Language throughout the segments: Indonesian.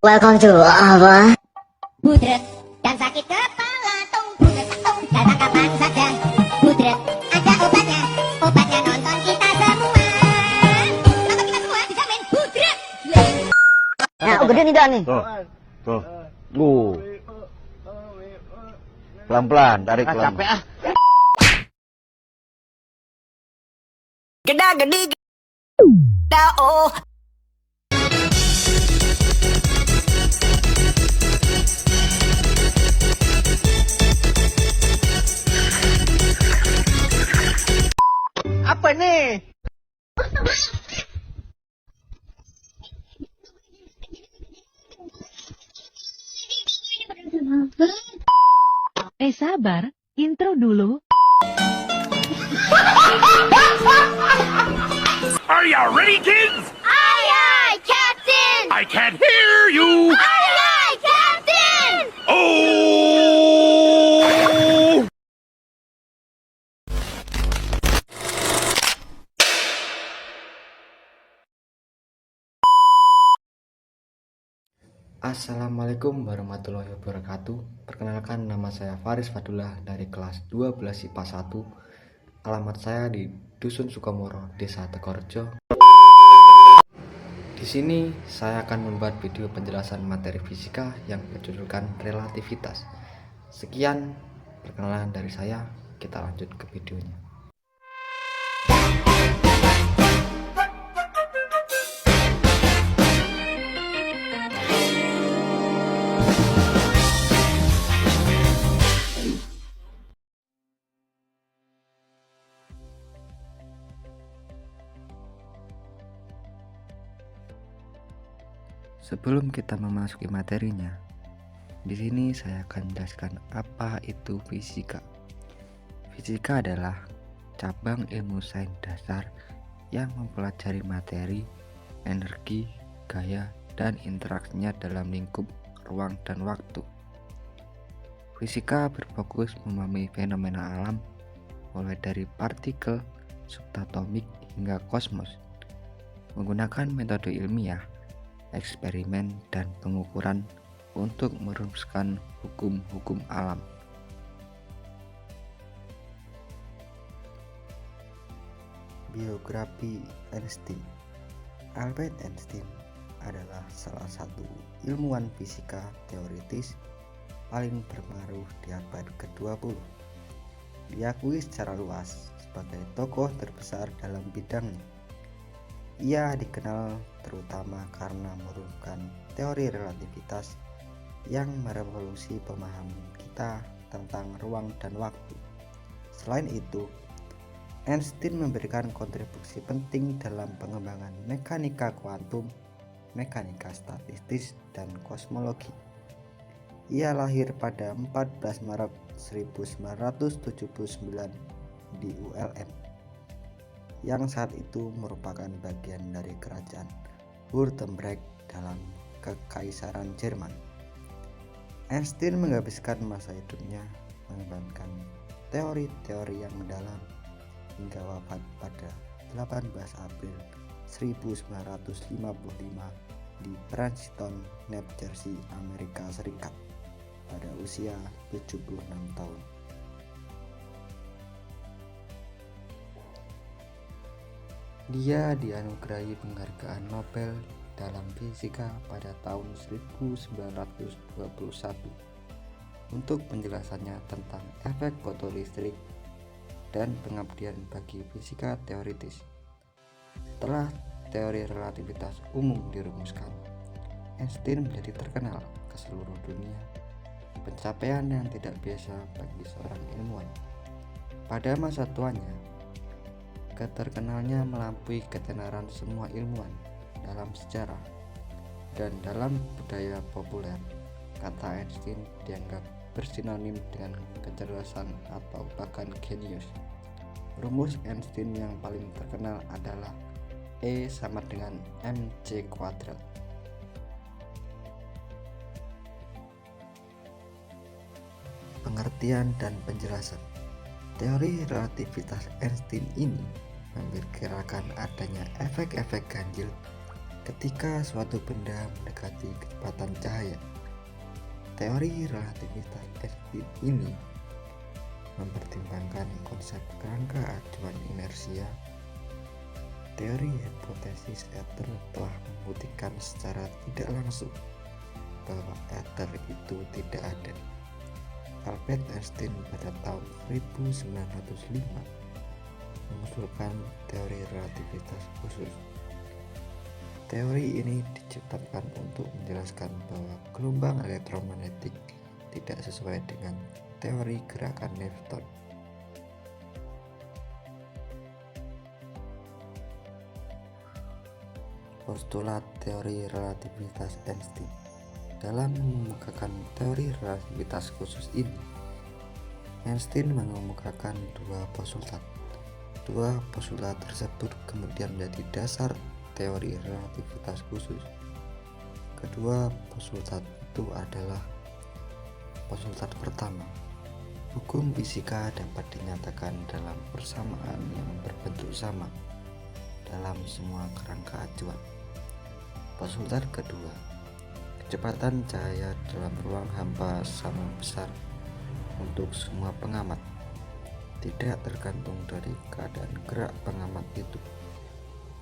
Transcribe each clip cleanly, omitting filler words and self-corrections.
Welcome to apa? Budret dan sakit kepala, datang kapan saja. Budret ada obatnya, obatnya nonton kita semua. Nonton kita semua dijamin budret. Nah, gede nih dah nih. Tuh. Pelan-pelan, tarik pelan. Capek ah. Geda-gedi oh. Apa nih? Sabar, intro dulu. Are you ready, kids? Aye aye, Captain. I can't hear you. Aye aye, Captain. Oh! Assalamualaikum warahmatullahi wabarakatuh. Perkenalkan, nama saya Faris Fadullah dari kelas 12 IPA 1. Alamat saya di Dusun Sukamoro, Desa Tekorejo. Di sini saya akan membuat video penjelasan materi fisika yang berjudulkan relativitas. Sekian perkenalan dari saya, kita lanjut ke videonya. Sebelum kita memasuki materinya, di sini saya akan menjelaskan apa itu fisika. Fisika adalah cabang ilmu sains dasar yang mempelajari materi, energi, gaya, dan interaksinya dalam lingkup ruang dan waktu. Fisika berfokus memahami fenomena alam, mulai dari partikel, subatomik, hingga kosmos, menggunakan metode ilmiah, eksperimen, dan pengukuran untuk merumuskan hukum-hukum alam. Biografi Einstein. Albert Einstein adalah salah satu ilmuwan fisika teoritis paling berpengaruh di abad ke-20. Diakui secara luas sebagai tokoh terbesar dalam bidangnya. Ia dikenal terutama karena merumuskan teori relativitas yang merevolusi pemahaman kita tentang ruang dan waktu. Selain itu, Einstein memberikan kontribusi penting dalam pengembangan mekanika kuantum, mekanika statistik, dan kosmologi. Ia lahir pada 14 Maret 1979 di ULM, yang saat itu merupakan bagian dari kerajaan Württemberg dalam Kekaisaran Jerman. Einstein menghabiskan masa hidupnya mengembangkan teori-teori yang mendalam hingga wafat pada 18 April 1955 di Princeton, New Jersey, Amerika Serikat pada usia 76 tahun. Dia dianugerahi penghargaan Nobel dalam fisika pada tahun 1921 untuk penjelasannya tentang efek fotolistrik dan pengabdian bagi fisika teoritis. Setelah teori relativitas umum dirumuskan, Einstein menjadi terkenal ke seluruh dunia, pencapaian yang tidak biasa bagi seorang ilmuwan. Pada masa tuanya, keterkenalnya melampaui ketenaran semua ilmuwan dalam sejarah dan dalam budaya populer. Kata Einstein dianggap bersinonim dengan kecerdasan atau bahkan genius. Rumus Einstein yang paling terkenal adalah E sama dengan mc². Pengertian dan penjelasan teori relativitas Einstein ini memperkirakan adanya efek-efek ganjil ketika suatu benda mendekati kecepatan cahaya. Teori relativitas Einstein ini mempertimbangkan konsep kerangka acuan inersia. Teori hipotesis ether telah membuktikan secara tidak langsung bahwa ether itu tidak ada. Albert Einstein pada tahun 1905 mengusulkan teori relativitas khusus. Teori ini diciptakan untuk menjelaskan bahwa gelombang elektromagnetik tidak sesuai dengan teori gerakan Newton. Postulat teori relativitas Einstein. Dalam mengemukakan teori relativitas khusus ini, Einstein mengemukakan dua postulat. Dua postulat tersebut kemudian menjadi dasar teori relativitas khusus. Kedua postulat itu adalah postulat pertama, hukum fisika dapat dinyatakan dalam persamaan yang berbentuk sama dalam semua kerangka acuan. Postulat kedua, kecepatan cahaya dalam ruang hampa sama besar untuk semua pengamat, tidak tergantung dari keadaan gerak pengamat itu.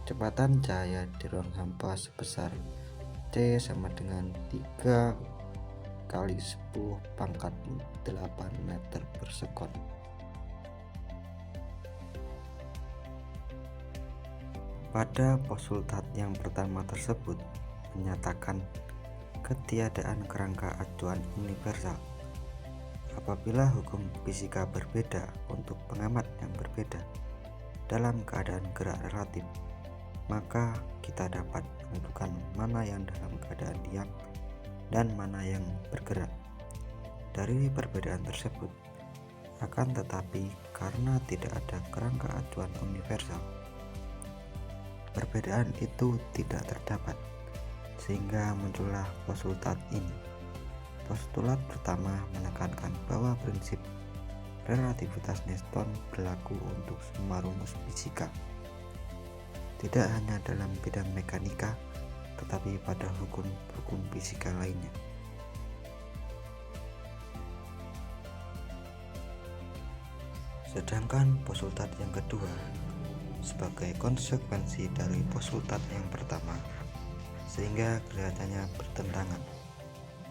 Kecepatan cahaya di ruang hampa sebesar C sama dengan 3 kali 10 pangkat 8 meter per sekon. Pada postulat yang pertama tersebut menyatakan ketiadaan kerangka acuan universal. Apabila hukum fisika berbeda untuk pengamat yang berbeda dalam keadaan gerak relatif, maka kita dapat menentukan mana yang dalam keadaan diam dan mana yang bergerak. Dari perbedaan tersebut, akan tetapi karena tidak ada kerangka acuan universal, perbedaan itu tidak terdapat, sehingga muncullah postulat ini. Postulat pertama menekankan bahwa prinsip relativitas Newton berlaku untuk semua rumus fisika, tidak hanya dalam bidang mekanika, tetapi pada hukum-hukum fisika lainnya. Sedangkan postulat yang kedua, sebagai konsekuensi dari postulat yang pertama, sehingga kelihatannya bertentangan.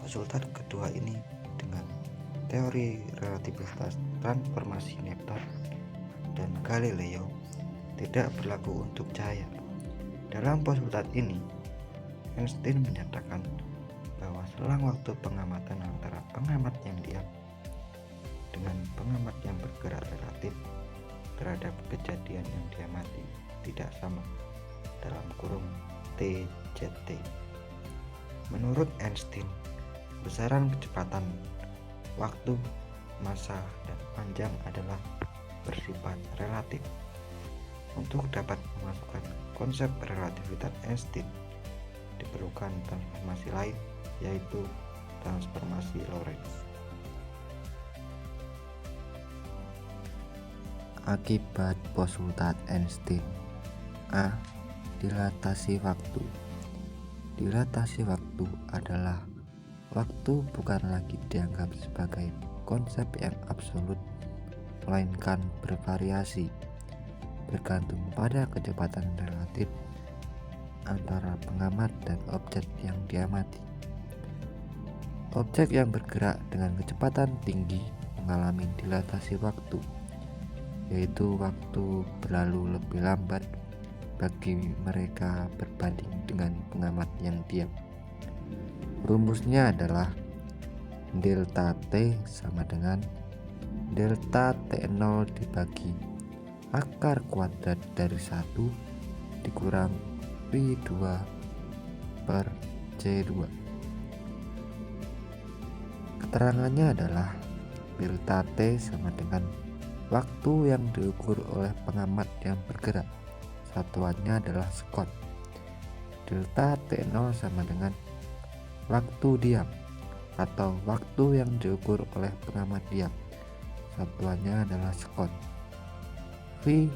Postulat kedua ini dengan teori relativitas transformasi Newton dan Galileo tidak berlaku untuk cahaya. Dalam postulat ini, Einstein menyatakan bahwa selang waktu pengamatan antara pengamat yang diam dengan pengamat yang bergerak relatif terhadap kejadian yang diamati tidak sama, dalam kurung TZT. Menurut Einstein, besaran kecepatan, waktu, massa, dan panjang adalah bersifat relatif. Untuk dapat memasukkan konsep relativitas Einstein, diperlukan transformasi lain, yaitu transformasi Lorentz. Akibat postulat Einstein. A. Dilatasi waktu. Dilatasi waktu adalah waktu bukan lagi dianggap sebagai konsep yang absolut, melainkan bervariasi, bergantung pada kecepatan relatif antara pengamat dan objek yang diamati. Objek yang bergerak dengan kecepatan tinggi mengalami dilatasi waktu, yaitu waktu berlalu lebih lambat bagi mereka berbanding dengan pengamat yang diam. Rumusnya adalah delta T sama dengan delta T0 dibagi akar kuadrat dari 1 dikurang P2 per C2. Keterangannya adalah delta T sama dengan waktu yang diukur oleh pengamat yang bergerak. Satuannya adalah sekon. Delta T0 sama dengan waktu diam atau waktu yang diukur oleh pengamat diam. Satuannya adalah sekon. V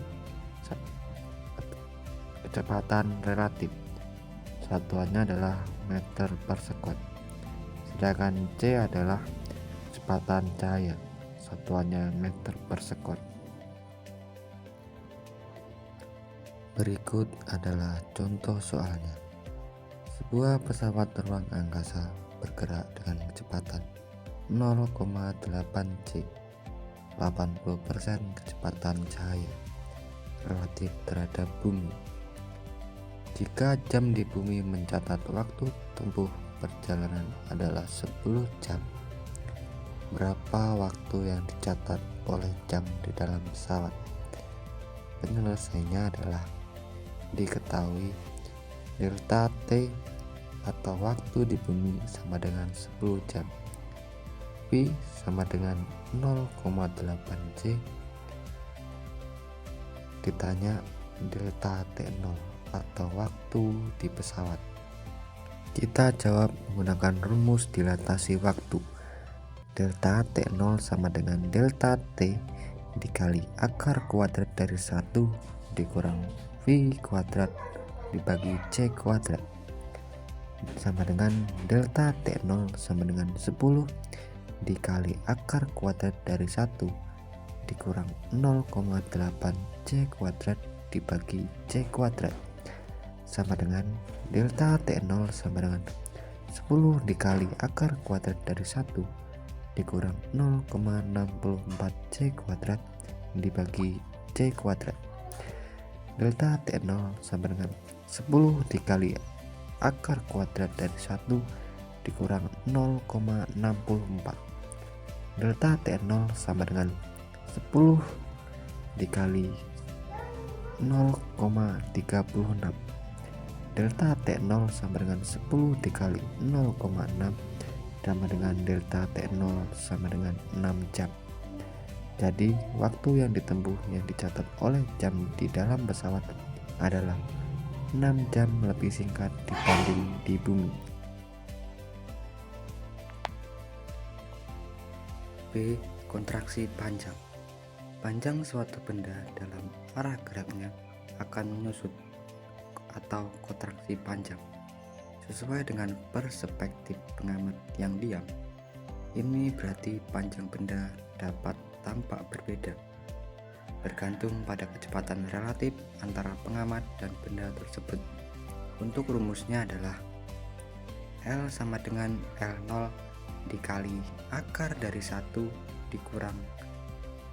kecepatan relatif. satuannya adalah meter per sekon. Sedangkan C adalah kecepatan cahaya, satuannya meter per sekon. Berikut adalah contoh soalnya. Sebuah pesawat ruang angkasa bergerak dengan kecepatan 0,8 C, 80% kecepatan cahaya relatif terhadap bumi. Jika jam di bumi mencatat waktu tempuh perjalanan adalah 10 jam, berapa waktu yang dicatat oleh jam di dalam pesawat? Penyelesaiannya adalah diketahui delta T atau waktu di bumi sama dengan 10 jam, V sama dengan 0,8 C. Ditanya delta T0 atau waktu di pesawat, kita jawab menggunakan rumus dilatasi waktu. Delta T0 sama dengan delta T dikali akar kuadrat dari 1 dikurang V kuadrat dibagi C kuadrat, sama dengan delta T0 sama dengan 10 dikali akar kuadrat dari 1 dikurang 0,8 C kuadrat dibagi C kuadrat, sama dengan delta T0 sama dengan 10 dikali akar kuadrat dari 1 dikurang 0,64 C kuadrat dibagi C kuadrat. Delta T0 sama dengan 10 dikali akar kuadrat dari 1 dikurang 0,64. Delta T0 sama dengan 10 dikali 0,36. Delta T0 sama dengan 10 dikali 0,6 sama dengan delta T0 sama dengan 6 jam. Jadi waktu yang ditempuh yang dicatat oleh jam di dalam pesawat adalah 6 jam lebih singkat dibanding di bumi. B. Kontraksi panjang. Panjang suatu benda dalam arah geraknya akan menyusut atau kontraksi panjang sesuai dengan perspektif pengamat yang diam. Ini berarti panjang benda dapat tampak berbeda bergantung pada kecepatan relatif antara pengamat dan benda tersebut. Untuk rumusnya adalah L sama dengan L0 dikali akar dari 1 dikurang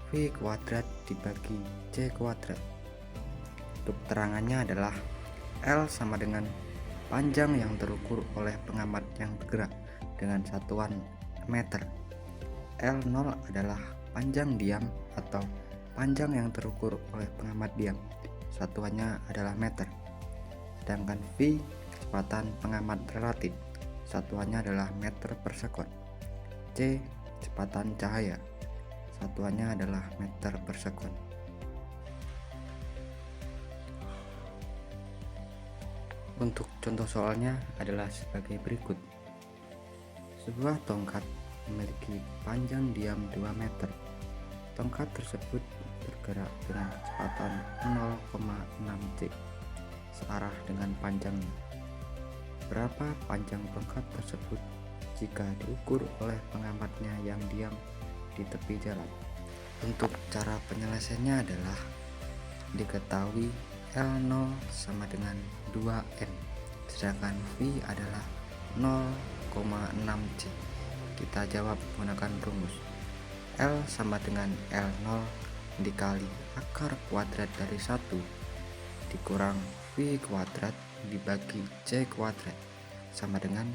V kuadrat dibagi C kuadrat. Untuk terangannya adalah L sama dengan panjang yang terukur oleh pengamat yang bergerak dengan satuan meter. L0 adalah panjang diam atau panjang yang terukur oleh pengamat diam, satuannya adalah meter. Sedangkan V kecepatan pengamat relatif, satuannya adalah meter per sekon. C kecepatan cahaya, satuannya adalah meter per sekon. Untuk contoh soalnya adalah sebagai berikut. Sebuah tongkat memiliki panjang diam 2 meter. Tongkat tersebut bergerak dengan kecepatan 0,6 C searah dengan panjangnya. Berapa panjang tongkat tersebut jika diukur oleh pengamatnya yang diam di tepi jalan? Untuk cara penyelesaiannya adalah diketahui L0 sama dengan 2M, sedangkan V adalah 0,6 C. Kita jawab menggunakan rumus L sama dengan L0 dikali akar kuadrat dari 1 dikurang V kuadrat dibagi C kuadrat, sama dengan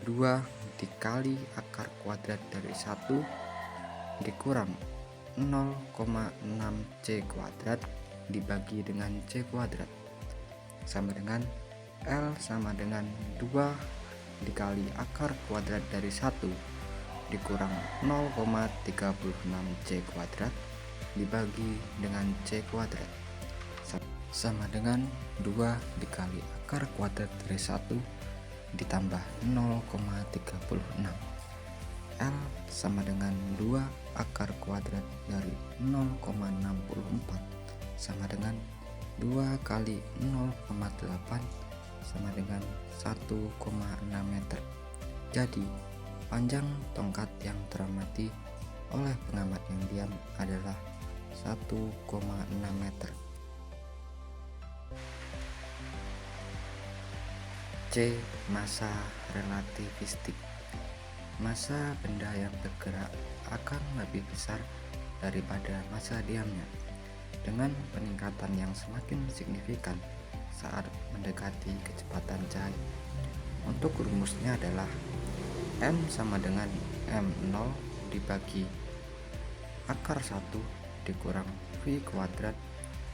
2 dikali akar kuadrat dari 1 dikurang 0,6 C kuadrat dibagi dengan C kuadrat, sama dengan L sama dengan 2 dikali akar kuadrat dari 1 dikurang 0,36 C kuadrat dibagi dengan C kuadrat, sama dengan 2 dikali akar kuadrat dari 1 ditambah 0,36. L sama dengan 2 akar kuadrat dari 0,64 sama dengan 2 kali 0,8 sama dengan 1,6 meter. Jadi, panjang tongkat yang teramati oleh pengamat yang diam adalah 1,6 meter. C. Massa relativistik. Massa benda yang bergerak akan lebih besar daripada massa diamnya, dengan peningkatan yang semakin signifikan saat mendekati kecepatan cahaya. Untuk rumusnya adalah M sama dengan M0 dibagi akar 1 dikurang V kuadrat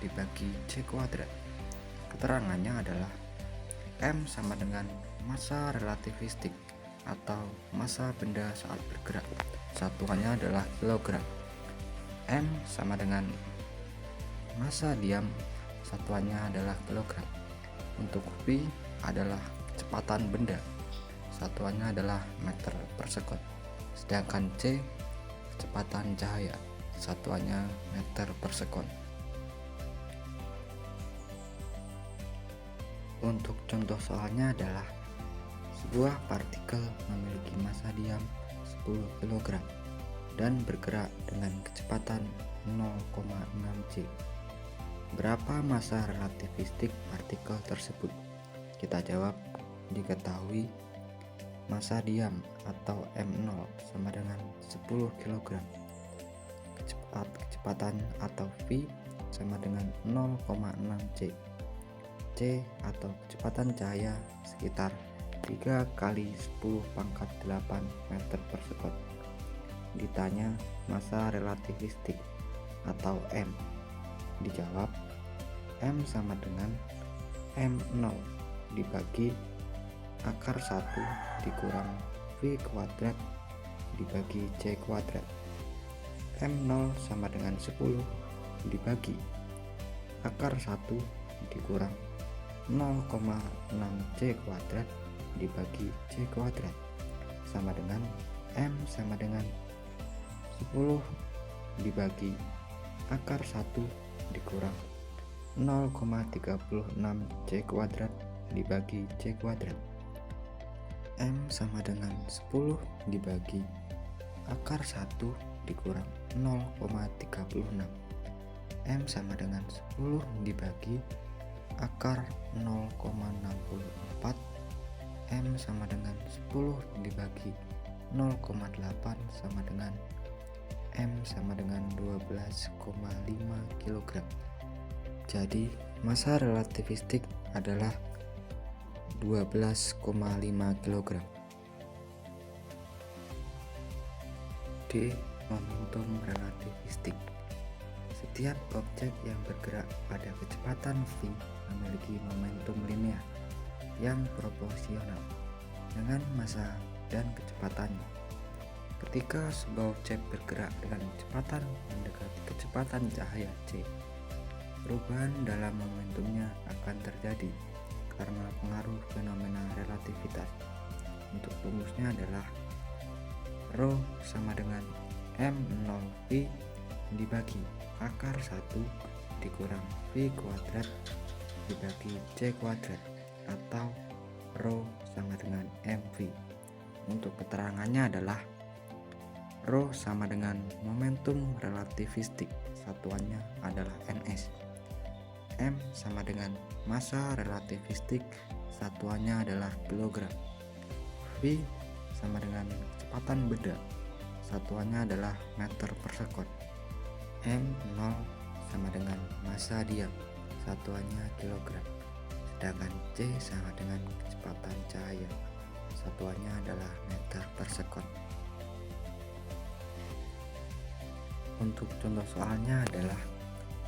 dibagi C kuadrat. Keterangannya adalah M sama dengan massa relativistik atau massa benda saat bergerak, satuannya adalah kilogram. M sama dengan massa diam, satuannya adalah kilogram. Untuk V adalah kecepatan benda, satuannya adalah meter per sekon. Sedangkan C kecepatan cahaya, satuannya meter per sekon. Untuk contoh soalnya adalah sebuah partikel memiliki massa diam 10 kg dan bergerak dengan kecepatan 0,6 G. Berapa massa relativistik partikel tersebut? Kita jawab, diketahui massa diam atau M0 sama dengan 10 kg. Kecepatan atau V sama dengan 0,6 G. C atau kecepatan cahaya sekitar 3 kali 10 pangkat 8 meter per sekon. Ditanya massa relativistik atau M, dijawab M sama dengan M0 dibagi akar 1 dikurang V kuadrat dibagi C kuadrat. M0 sama dengan 10 dibagi akar 1 dikurang 0,6 C kuadrat dibagi C kuadrat sama dengan M sama dengan 10 dibagi akar 1 dikurang 0,36 C kuadrat dibagi C kuadrat. M sama dengan 10 dibagi akar 1 dikurang 0,36. M sama dengan 10 dibagi akar 0,64. M sama dengan 10 dibagi 0,8 sama dengan M sama dengan 12,5 kg. Jadi massa relativistik adalah 12,5 kg. D. Momentum relativistik. Setiap objek yang bergerak pada kecepatan V memiliki momentum linear yang proporsional dengan massa dan kecepatannya. Ketika sebuah objek bergerak dengan kecepatan mendekati kecepatan cahaya c, perubahan dalam momentumnya akan terjadi karena pengaruh fenomena relativitas. Untuk rumusnya adalah ρ sama dengan m0v dibagi akar 1 dikurang v kuadrat dibagi c kuadrat, atau ρ sama dengan mv. Untuk keterangannya adalah ρ sama dengan momentum relativistik, satuannya adalah ns. M sama dengan massa relativistik, satuannya adalah kilogram. V sama dengan kecepatan benda, satuannya adalah meter per sekon. M0 sama dengan massa diam, satuannya kilogram. Sedangkan C sama dengan kecepatan cahaya, satuannya adalah meter per sekon. Untuk contoh soalnya adalah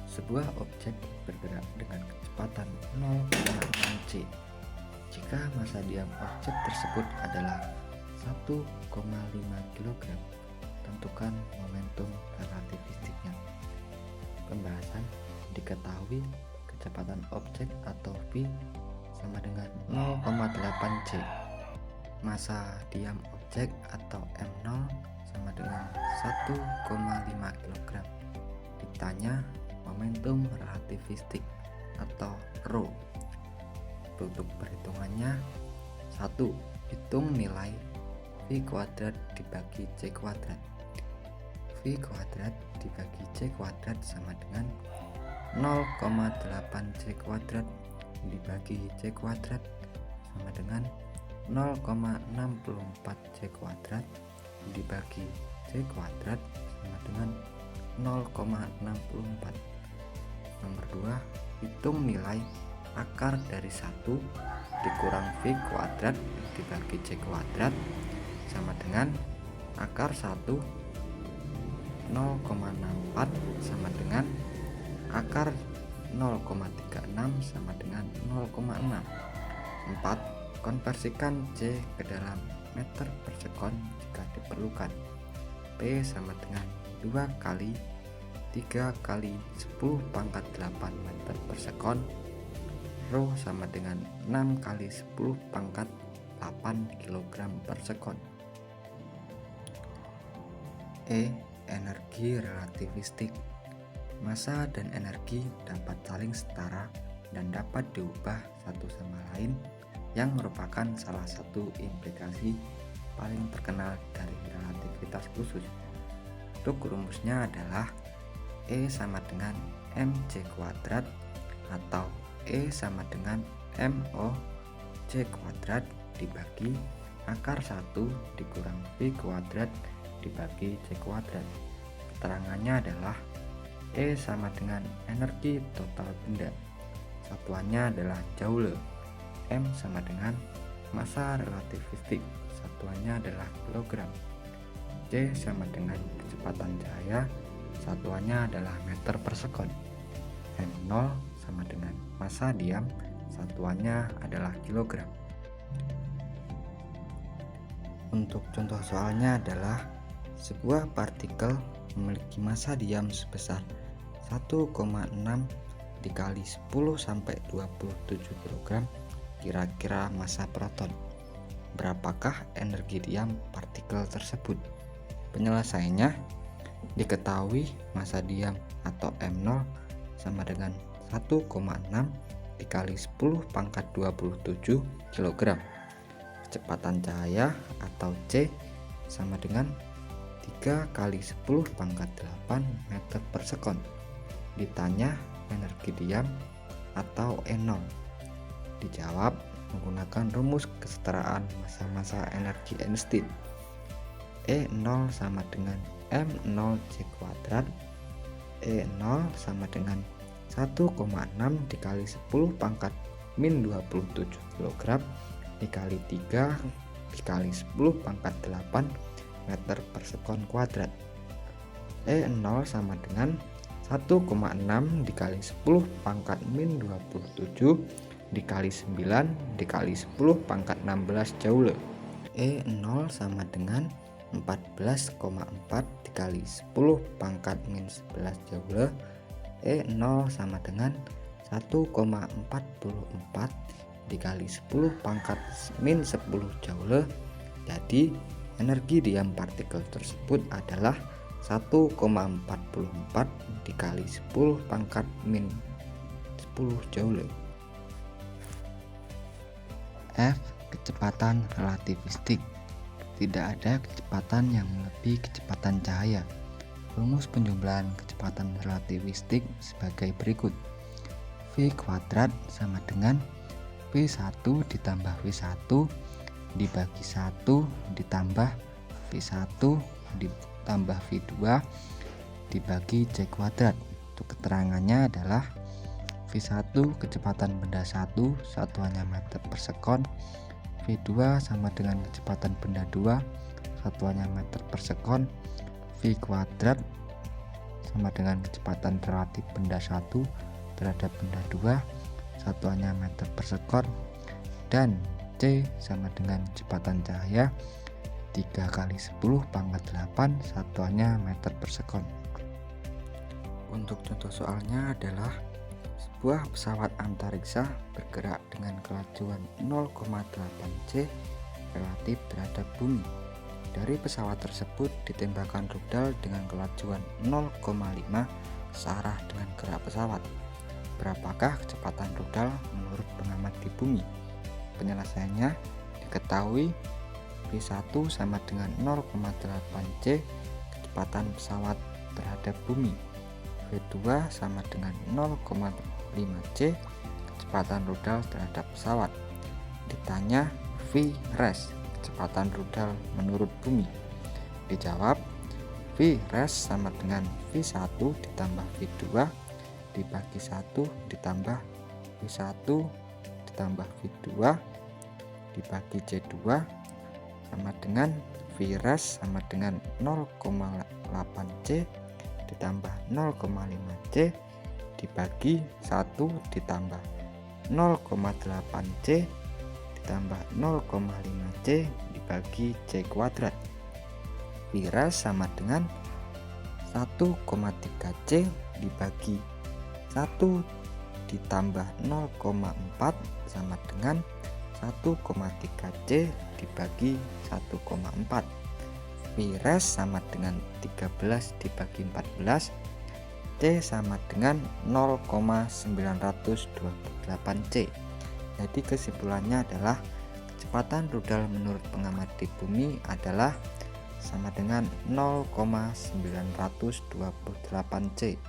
sebuah objek bergerak dengan kecepatan 0,6 c. Jika massa diam objek tersebut adalah 1,5 kg, tentukan momentum relativistiknya. Pembahasan: diketahui kecepatan objek atau V sama dengan 0,8 c. Massa diam objek atau M0 sama dengan 1,5 kg. Ditanya momentum relativistik atau ρ, Untuk perhitungannya, 1. Hitung nilai V kuadrat dibagi C kuadrat. V kuadrat dibagi C kuadrat sama dengan 0,8 C kuadrat dibagi C kuadrat sama dengan 0,64 C kuadrat dibagi C kuadrat sama dengan 0,64. Nomor 2, hitung nilai akar dari 1 dikurang V kuadrat dibagi C kuadrat sama dengan akar 1 0,64 sama dengan akar 0,36 sama dengan 0,6. 4. Konversikan C ke dalam meter per sekon jika diperlukan. P sama dengan 2 kali 3 kali 10 pangkat 8 meter per sekon. Rho sama dengan 6 kali 10 pangkat 8 kg per sekon. E. Energi relativistik. Massa dan energi dapat saling setara dan dapat diubah satu sama lain, yang merupakan salah satu implikasi paling terkenal dari relativitas khusus. Untuk rumusnya adalah E sama dengan mc kuadrat atau E sama dengan mo c kuadrat dibagi akar 1 dikurang V kuadrat dibagi C kuadrat. Keterangannya adalah E sama dengan energi total benda, satuannya adalah joule. M sama dengan massa relativistik, satuannya adalah kilogram. C sama dengan kecepatan cahaya, satuannya adalah meter per sekon. M0 sama dengan massa diam, satuannya adalah kilogram. Untuk contoh soalnya adalah sebuah partikel memiliki massa diam sebesar 1,6 dikali 10 sampai 27 kg. Kira-kira massa proton. Berapakah energi diam partikel tersebut? Penyelesaiannya diketahui massa diam atau M0 sama dengan 1,6 dikali 10 pangkat 27 kg. Kecepatan cahaya atau C sama dengan 3 kali 10 pangkat 8 meter per sekon. Ditanya energi diam atau E0, dijawab menggunakan rumus kesetaraan massa-massa energi Einstein. E0 sama dengan M0 C kuadrat. E0 sama dengan 1,6 dikali 10 pangkat min 27 kg dikali 3 dikali 10 pangkat 8 meter per sekon kuadrat. E0 sama dengan 1,6 dikali 10 pangkat min 27 dikali 9 dikali 10 pangkat 16 joule. E0 sama dengan 14,4 dikali 10 pangkat min 11 joule. E0 sama dengan 1,44 dikali 10 pangkat min 10 joule. Jadi energi diam partikel tersebut adalah 1,44 dikali 10 pangkat min 10 joule. F. Kecepatan relativistik. Tidak ada kecepatan yang melebihi kecepatan cahaya. Rumus penjumlahan kecepatan relativistik sebagai berikut. V kuadrat sama dengan V1 ditambah V1 dibagi 1 ditambah V1 ditambah V2 dibagi C kuadrat. Untuk keterangannya adalah V1 kecepatan benda 1, satuannya meter per sekon. V2 sama dengan kecepatan benda 2, satuannya meter per sekon. V kuadrat sama dengan kecepatan relatif benda 1 terhadap benda 2, satuannya meter per sekon. Dan C sama dengan kecepatan cahaya 3 kali 10 pangkat 8, satuannya meter per sekon. Untuk contoh soalnya adalah sebuah pesawat antariksa bergerak dengan kelajuan 0,8 C relatif terhadap bumi. Dari pesawat tersebut ditembakkan rudal dengan kelajuan 0,5 searah dengan gerak pesawat. Berapakah kecepatan rudal menurut pengamat di bumi. Penyelesaiannya diketahui V1 sama dengan 0,8 C kecepatan pesawat terhadap bumi, V2 sama dengan 0,5 C kecepatan rudal terhadap pesawat. Ditanya V-res kecepatan rudal menurut bumi, dijawab V-res sama dengan V1 ditambah V2 dibagi 1 ditambah V1 ditambah V2 dibagi C2 sama dengan V-res sama dengan 0,8 C ditambah 0,5 C dibagi 1 ditambah 0,8 C ditambah 0,5 C dibagi C kuadrat. V-res sama dengan 1,3 C dibagi 1 ditambah 0,4 sama dengan 1,3 C dibagi 1,4. V-res sama dengan 13 dibagi 14, C sama dengan 0,928 C. Jadi kesimpulannya adalah kecepatan rudal menurut pengamat di bumi adalah sama dengan 0,928 C.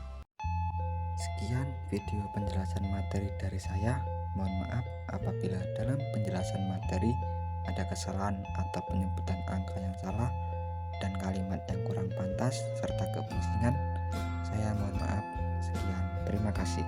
Sekian video penjelasan materi dari saya. Mohon maaf apabila dalam penjelasan materi ada kesalahan atau penyebutan angka yang salah dan kalimat yang kurang pantas serta kebisingan. Saya mohon maaf. Sekian, terima kasih.